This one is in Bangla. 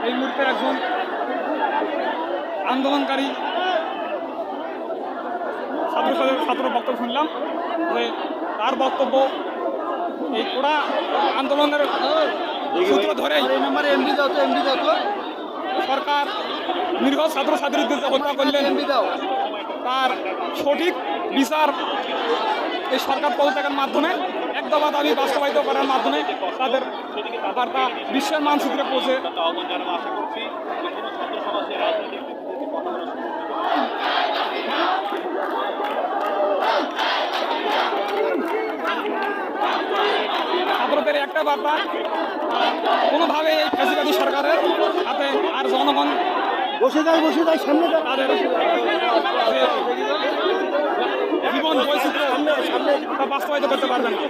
এই মুহূর্তে একজন আন্দোলনকারী ছাত্র বক্তব্য শুনলাম যে তার বক্তব্য এই কোড়া আন্দোলনের সূত্র ধরেই সরকার নিরীহ ছাত্রছাত্রীদের হত্যা করলেন তার সঠিক বিচার এই সরকার পদত্যাগের মাধ্যমে এক দফা দাবি বাস্তবায়িত করার মাধ্যমে তাদের বার্তা বিশ্বের মানচিত্রে পৌঁছে ছাত্রদের একটা বার্তা কোনোভাবে এই ফ্যাসিবাদী সরকারের হাতে আর জনগণ বসে যায় সামনে তাদের জীবন বৈচিত্র্য বাস্তবায়িত করতে পারবেন না।